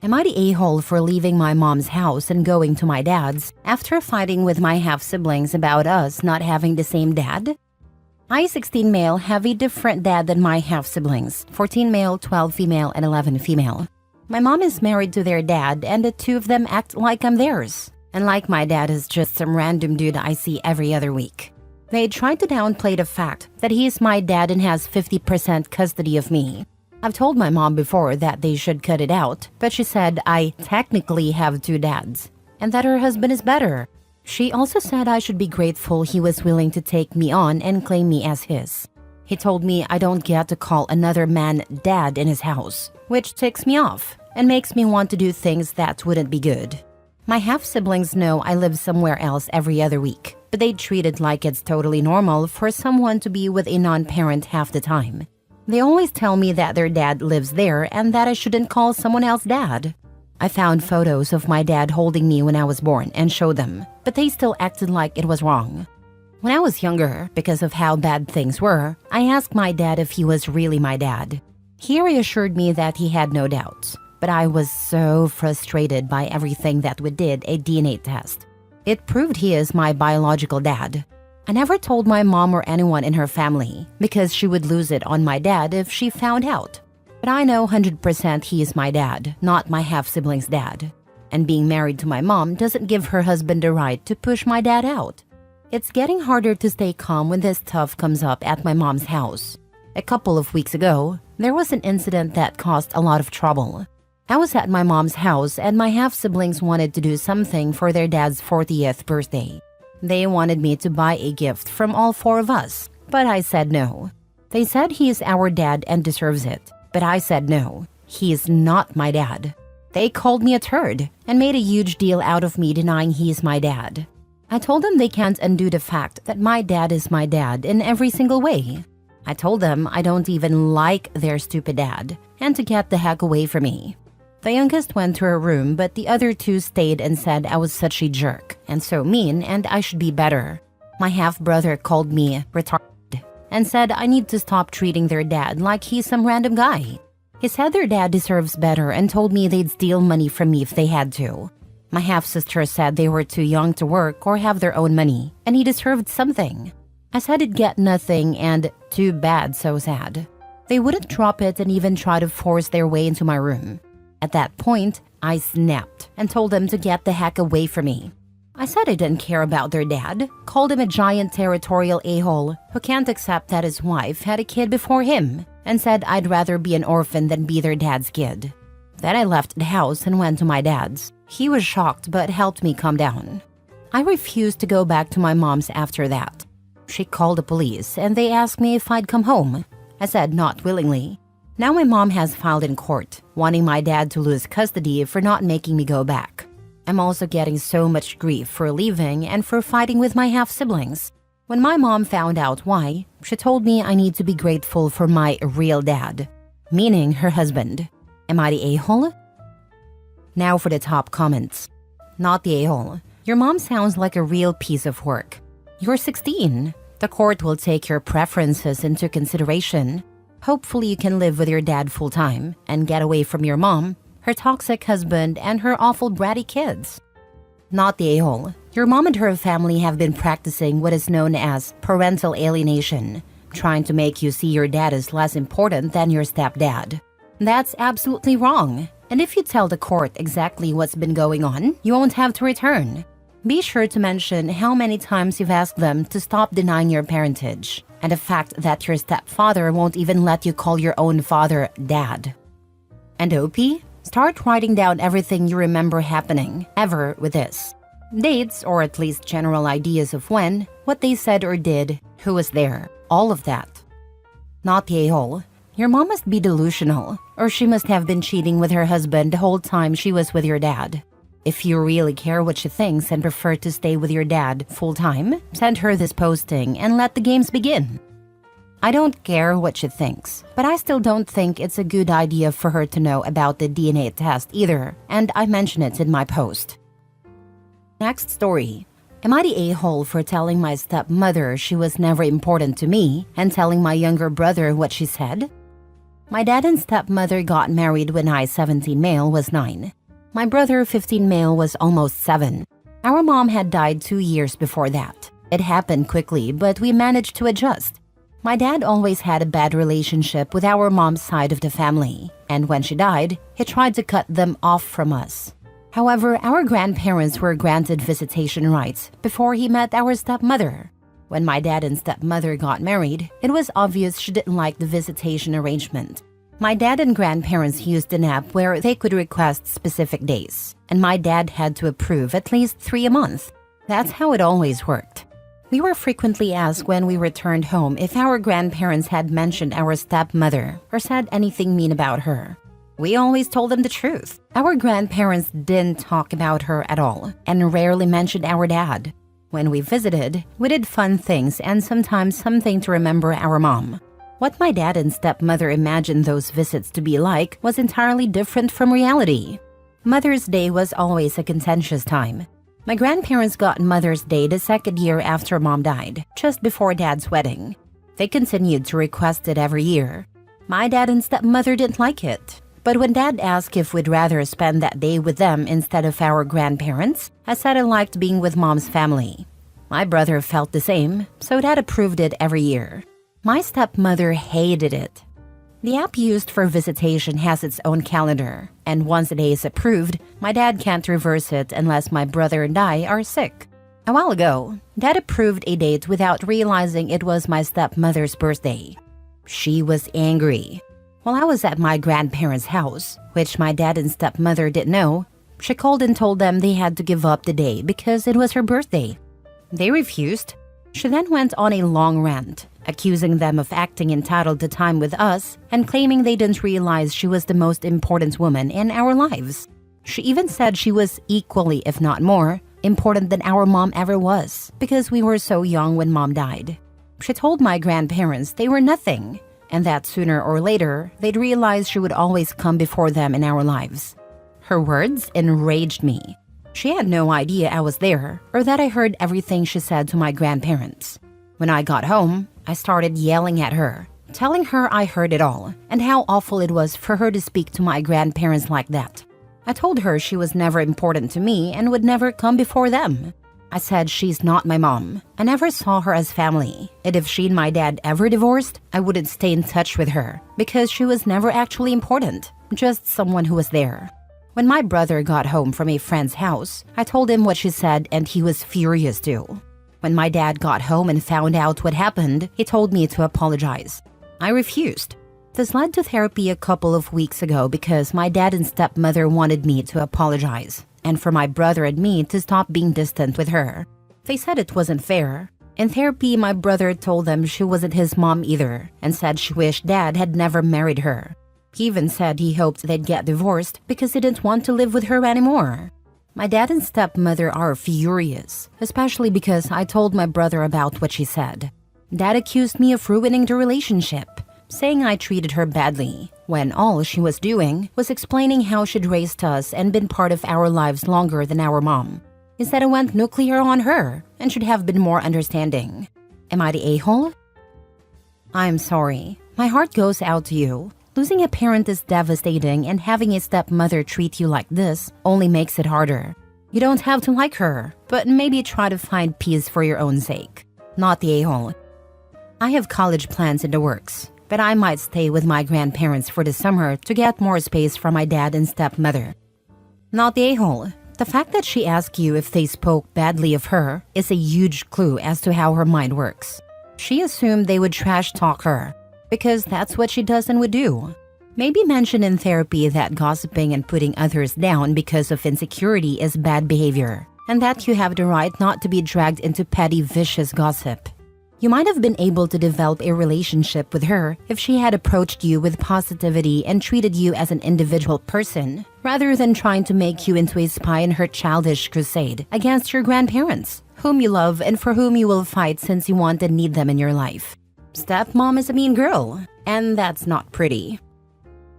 Am I the a-hole for leaving my mom's house and going to my dad's after fighting with my half-siblings about us not having the same dad? I, 16 male, have a different dad than my half-siblings, 14 male, 12 female, and 11 female. My mom is married to their dad and the two of them act like I'm theirs. And like my dad is just some random dude I see every other week. They tried to downplay the fact that he is my dad and has 50% custody of me. I've told my mom before that they should cut it out, but she said I technically have two dads, and that her husband is better. She also said I should be grateful he was willing to take me on and claim me as his. He told me I don't get to call another man dad in his house, which ticks me off and makes me want to do things that wouldn't be good. My half-siblings know I live somewhere else every other week, but they treat it like it's totally normal for someone to be with a non-parent half the time. They always tell me that their dad lives there and that I shouldn't call someone else dad. I found photos of my dad holding me when I was born and showed them, but they still acted like it was wrong. When I was younger, because of how bad things were, I asked my dad if he was really my dad. He reassured me that he had no doubts, but I was so frustrated by everything that we did a DNA test. It proved he is my biological dad. I never told my mom or anyone in her family because she would lose it on my dad if she found out. But I know 100% he is my dad, not my half-sibling's dad. And being married to my mom doesn't give her husband the right to push my dad out. It's getting harder to stay calm when this stuff comes up at my mom's house. A couple of weeks ago, there was an incident that caused a lot of trouble. I was at my mom's house and my half-siblings wanted to do something for their dad's 40th birthday. They wanted me to buy a gift from all four of us, but I said no. They said he is our dad and deserves it, but I said no. He is not my dad. They called me a turd and made a huge deal out of me denying he is my dad. I told them they can't undo the fact that my dad is my dad in every single way. I told them I don't even like their stupid dad and to get the heck away from me. The youngest went to her room, but the other two stayed and said I was such a jerk and so mean and I should be better. My half-brother called me retarded and said I need to stop treating their dad like he's some random guy. He said their dad deserves better and told me they'd steal money from me if they had to. My half-sister said they were too young to work or have their own money and he deserved something. I said he'd get nothing and too bad, so sad. They wouldn't drop it and even try to force their way into my room. At that point, I snapped and told them to get the heck away from me. I said I didn't care about their dad, called him a giant territorial a-hole who can't accept that his wife had a kid before him, and said I'd rather be an orphan than be their dad's kid. Then I left the house and went to my dad's. He was shocked but helped me calm down. I refused to go back to my mom's after that. She called the police and they asked me if I'd come home. I said not willingly. Now my mom has filed in court, wanting my dad to lose custody for not making me go back. I'm also getting so much grief for leaving and for fighting with my half-siblings. When my mom found out why, she told me I need to be grateful for my real dad, meaning her husband. Am I the a-hole? Now for the top comments. Not the a-hole. Your mom sounds like a real piece of work. You're 16. The court will take your preferences into consideration. Hopefully you can live with your dad full-time and get away from your mom, her toxic husband, and her awful bratty kids. Not the a-hole. Your mom and her family have been practicing what is known as parental alienation, trying to make you see your dad as less important than your stepdad. That's absolutely wrong. And if you tell the court exactly what's been going on, you won't have to return. Be sure to mention how many times you've asked them to stop denying your parentage, and the fact that your stepfather won't even let you call your own father dad. And OP, start writing down everything you remember happening ever with this. Dates, or at least general ideas of when, what they said or did, who was there, all of that. Not the a-hole. Your mom must be delusional, or she must have been cheating with her husband the whole time she was with your dad. If you really care what she thinks and prefer to stay with your dad full-time, send her this posting and let the games begin. I don't care what she thinks, but I still don't think it's a good idea for her to know about the DNA test either, and I mention it in my post. Next story. Am I the a-hole for telling my stepmother she was never important to me and telling my younger brother what she said? My dad and stepmother got married when I, 17 male, was 9. My brother, 15 male, was almost 7. Our mom had died 2 years before that. It happened quickly, but we managed to adjust. My dad always had a bad relationship with our mom's side of the family, and when she died, he tried to cut them off from us. However, our grandparents were granted visitation rights before he met our stepmother. When my dad and stepmother got married, it was obvious she didn't like the visitation arrangement. My dad and grandparents used an app where they could request specific days, and my dad had to approve at least 3 a month. That's how it always worked. We were frequently asked when we returned home if our grandparents had mentioned our stepmother or said anything mean about her. We always told them the truth. Our grandparents didn't talk about her at all and rarely mentioned our dad. When we visited, we did fun things and sometimes something to remember our mom. What my dad and stepmother imagined those visits to be like was entirely different from reality. Mother's Day was always a contentious time. My grandparents got Mother's Day the second year after Mom died, just before Dad's wedding. They continued to request it every year. My dad and stepmother didn't like it. But when Dad asked if we'd rather spend that day with them instead of our grandparents, I said I liked being with Mom's family. My brother felt the same, so Dad approved it every year. My stepmother hated it. The app used for visitation has its own calendar, and once a day is approved, my dad can't reverse it unless my brother and I are sick. A while ago, Dad approved a date without realizing it was my stepmother's birthday. She was angry. While I was at my grandparents' house, which my dad and stepmother didn't know, she called and told them they had to give up the day because it was her birthday. They refused. She then went on a long rant, accusing them of acting entitled to time with us and claiming they didn't realize she was the most important woman in our lives. She even said she was equally, if not more, important than our mom ever was because we were so young when Mom died. She told my grandparents they were nothing, and that sooner or later, they'd realize she would always come before them in our lives. Her words enraged me. She had no idea I was there or that I heard everything she said to my grandparents. When I got home, I started yelling at her, telling her I heard it all and how awful it was for her to speak to my grandparents like that. I told her she was never important to me and would never come before them. I said she's not my mom. I never saw her as family, and if she and my dad ever divorced, I wouldn't stay in touch with her because she was never actually important, just someone who was there. When my brother got home from a friend's house, I told him what she said and he was furious too. When my dad got home and found out what happened, he told me to apologize. I refused. This led to therapy a couple of weeks ago because my dad and stepmother wanted me to apologize, and for my brother and me to stop being distant with her. They said it wasn't fair. In therapy, my brother told them she wasn't his mom either and said she wished Dad had never married her. He even said he hoped they'd get divorced because he didn't want to live with her anymore. My dad and stepmother are furious, especially because I told my brother about what she said. Dad accused me of ruining the relationship, saying I treated her badly, when all she was doing was explaining how she'd raised us and been part of our lives longer than our mom. He said I went nuclear on her and should have been more understanding. Am I the a-hole? I'm sorry. My heart goes out to you. Losing a parent is devastating, and having a stepmother treat you like this only makes it harder. You don't have to like her, but maybe try to find peace for your own sake. Not the a-hole. I have college plans in the works, but I might stay with my grandparents for the summer to get more space from my dad and stepmother. Not the a-hole. The fact that she asked you if they spoke badly of her is a huge clue as to how her mind works. She assumed they would trash talk her, because that's what she does and would do. Maybe mention in therapy that gossiping and putting others down because of insecurity is bad behavior, and that you have the right not to be dragged into petty, vicious gossip. You might have been able to develop a relationship with her if she had approached you with positivity and treated you as an individual person, rather than trying to make you into a spy in her childish crusade against your grandparents, whom you love and for whom you will fight since you want and need them in your life. Stepmom is a mean girl, and that's not pretty.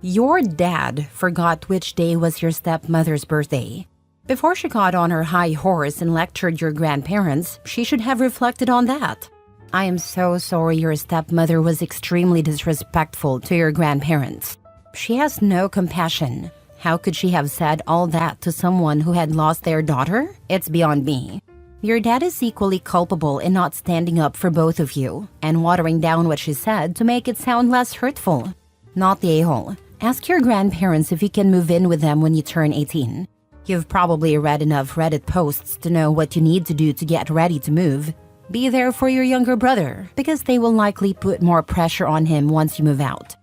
Your dad forgot which day was your stepmother's birthday. Before she got on her high horse and lectured your grandparents, she should have reflected on that. I am so sorry your stepmother was extremely disrespectful to your grandparents. She has no compassion. How could she have said all that to someone who had lost their daughter? It's beyond me. Your dad is equally culpable in not standing up for both of you and watering down what she said to make it sound less hurtful. Not the a-hole. Ask your grandparents if you can move in with them when you turn 18. You've probably read enough Reddit posts to know what you need to do to get ready to move. Be there for your younger brother, because they will likely put more pressure on him once you move out.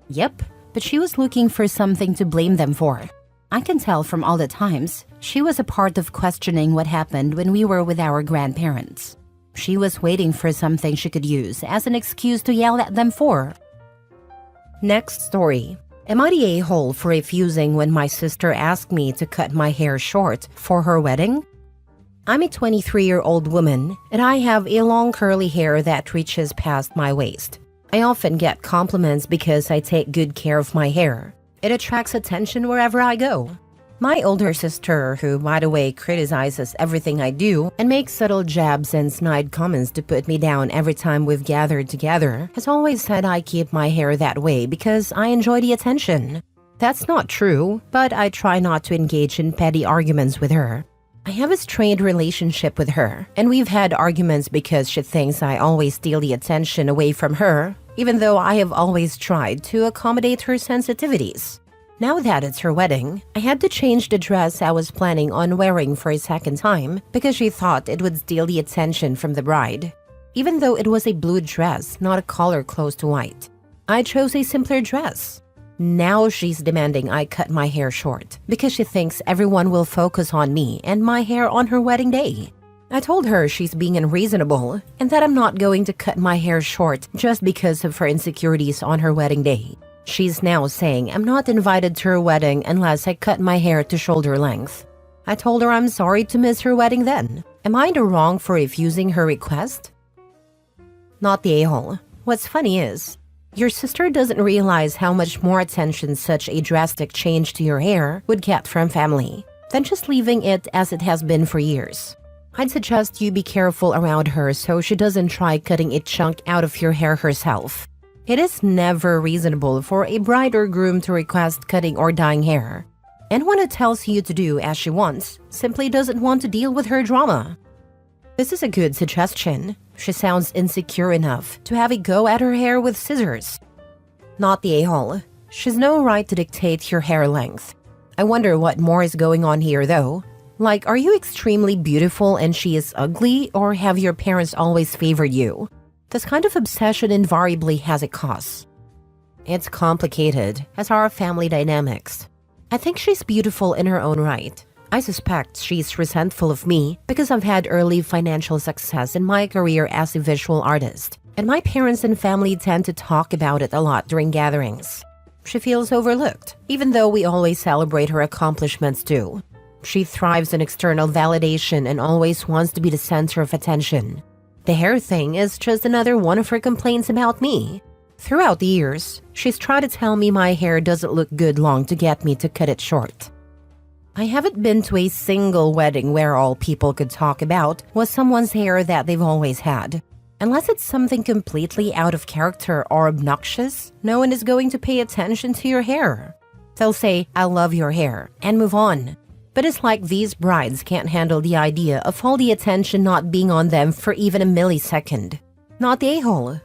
Yep, but she was looking for something to blame them for. I can tell from all the times she was a part of questioning what happened when we were with our grandparents. She was waiting for something she could use as an excuse to yell at them for. Next story. Am I the a-hole for refusing when my sister asked me to cut my hair short for her wedding? I'm a 23-year-old woman, and I have a long curly hair that reaches past my waist. I often get compliments because I take good care of my hair. It attracts attention wherever I go. My older sister, who by the way criticizes everything I do and makes subtle jabs and snide comments to put me down every time we've gathered together, has always said I keep my hair that way because I enjoy the attention. That's not true, but I try not to engage in petty arguments with her. I have a strained relationship with her, and we've had arguments because she thinks I always steal the attention away from her, even though I have always tried to accommodate her sensitivities. Now that it's her wedding, I had to change the dress I was planning on wearing for a second time because she thought it would steal the attention from the bride. Even though it was a blue dress, not a color close to white, I chose a simpler dress. Now she's demanding I cut my hair short because she thinks everyone will focus on me and my hair on her wedding day. I told her she's being unreasonable and that I'm not going to cut my hair short just because of her insecurities on her wedding day. She's now saying I'm not invited to her wedding unless I cut my hair to shoulder length. I told her I'm sorry to miss her wedding then. Am I in the wrong for refusing her request? Not the a-hole. What's funny is, your sister doesn't realize how much more attention such a drastic change to your hair would get from family than just leaving it as it has been for years. I'd suggest you be careful around her so she doesn't try cutting a chunk out of your hair herself. It is never reasonable for a bride or groom to request cutting or dyeing hair. Anyone who tells you to do as she wants simply doesn't want to deal with her drama. This is a good suggestion. She sounds insecure enough to have a go at her hair with scissors. Not the a-hole. She's no right to dictate your hair length. I wonder what more is going on here though. Like, are you extremely beautiful and she is ugly, or have your parents always favored you? This kind of obsession invariably has a cause. It's complicated, as are family dynamics. I think she's beautiful in her own right. I suspect she's resentful of me because I've had early financial success in my career as a visual artist, and my parents and family tend to talk about it a lot during gatherings. She feels overlooked, even though we always celebrate her accomplishments too. She thrives in external validation and always wants to be the center of attention. The hair thing is just another one of her complaints about me. Throughout the years, she's tried to tell me my hair doesn't look good long to get me to cut it short. I haven't been to a single wedding where all people could talk about was someone's hair that they've always had. Unless it's something completely out of character or obnoxious, no one is going to pay attention to your hair. They'll say, "I love your hair," and move on. But it's like these brides can't handle the idea of all the attention not being on them for even a millisecond. Not the a-hole.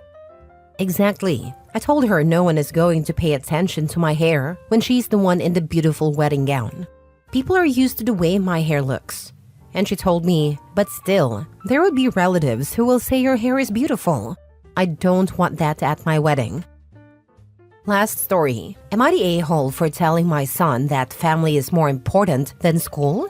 Exactly. I told her no one is going to pay attention to my hair when she's the one in the beautiful wedding gown. People are used to the way my hair looks. And she told me, but still, there would be relatives who will say your hair is beautiful. I don't want that at my wedding. Last story. Am I the a-hole for telling my son that family is more important than school?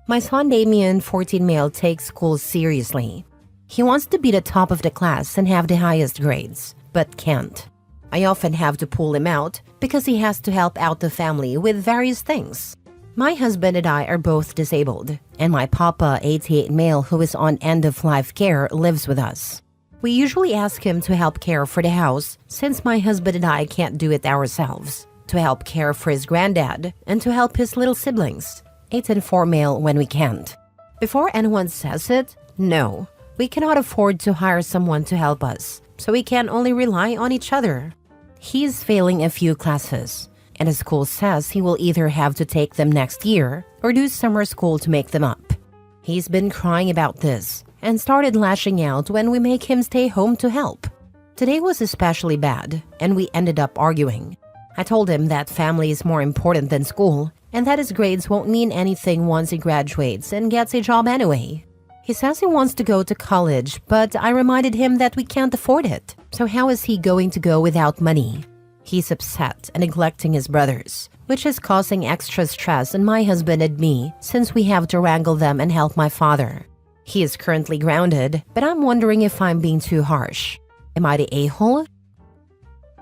My son Damien, 14 male, takes school seriously. He wants to be the top of the class and have the highest grades, but can't. I often have to pull him out because he has to help out the family with various things. My husband and I are both disabled, and my papa, 88 male, who is on end-of-life care, lives with us. We usually ask him to help care for the house since my husband and I can't do it ourselves, to help care for his granddad, and to help his little siblings, 8 and 4 male, when we can't. Before anyone says it, no, We cannot afford to hire someone to help us, so we can only rely on each other. He's failing a few classes, and his school says he will either have to take them next year or do summer school to make them up. He's been crying about this and started lashing out when we make him stay home to help. Today was especially bad, and we ended up arguing. I told him that family is more important than school, and that his grades won't mean anything once he graduates and gets a job anyway. He says he wants to go to college, but I reminded him that we can't afford it. So how is he going to go without money? He's upset and neglecting his brothers, which is causing extra stress on my husband and me since we have to wrangle them and help my father. He is currently grounded, but I'm wondering if I'm being too harsh. Am I the a-hole?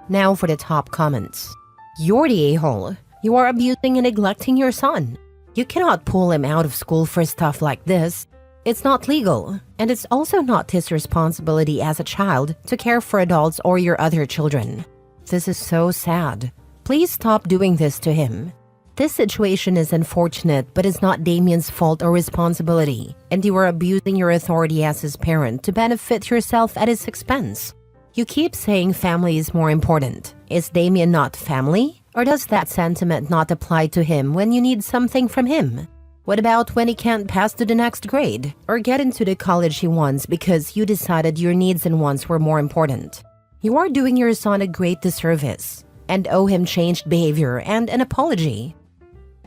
Now for the top comments. You're the a-hole. You are abusing and neglecting your son. You cannot pull him out of school for stuff like this. It's not legal, and it's also not his responsibility as a child to care for adults or your other children. This is so sad. Please stop doing this to him. This situation is unfortunate, but it's not Damien's fault or responsibility, and you are abusing your authority as his parent to benefit yourself at his expense. You keep saying family is more important. Is Damien not family? Or does that sentiment not apply to him when you need something from him? What about when he can't pass to the next grade or get into the college he wants because you decided your needs and wants were more important? You are doing your son a great disservice and owe him changed behavior and an apology.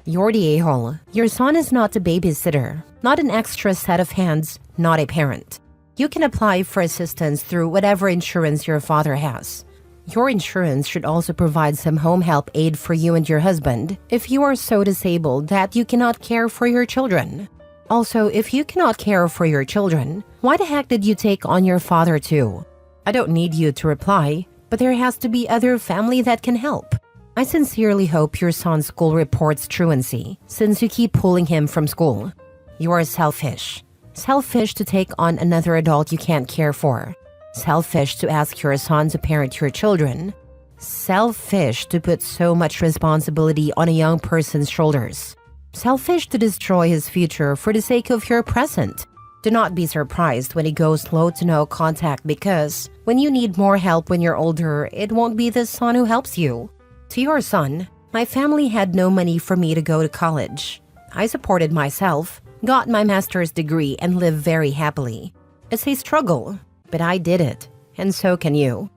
You're the a-hole. Your son is not a babysitter, not an extra set of hands, not a parent. You can apply for assistance through whatever insurance your father has. Your insurance should also provide some home help aid for you and your husband if you are so disabled that you cannot care for your children. Also, if you cannot care for your children, why the heck did you take on your father too? I don't need you to reply, but there has to be other family that can help. I sincerely hope your son's school reports truancy since you keep pulling him from school. You are selfish. Selfish to take on another adult you can't care for. Selfish to ask your son to parent your children. Selfish to put so much responsibility on a young person's shoulders. Selfish to destroy his future for the sake of your present. Do not be surprised when he goes low to no contact because when you need more help when you're older, it won't be the son who helps you. To your son, my family had no money for me to go to college. I supported myself, got my master's degree, and lived very happily. It's a struggle. But I did it, and so can you.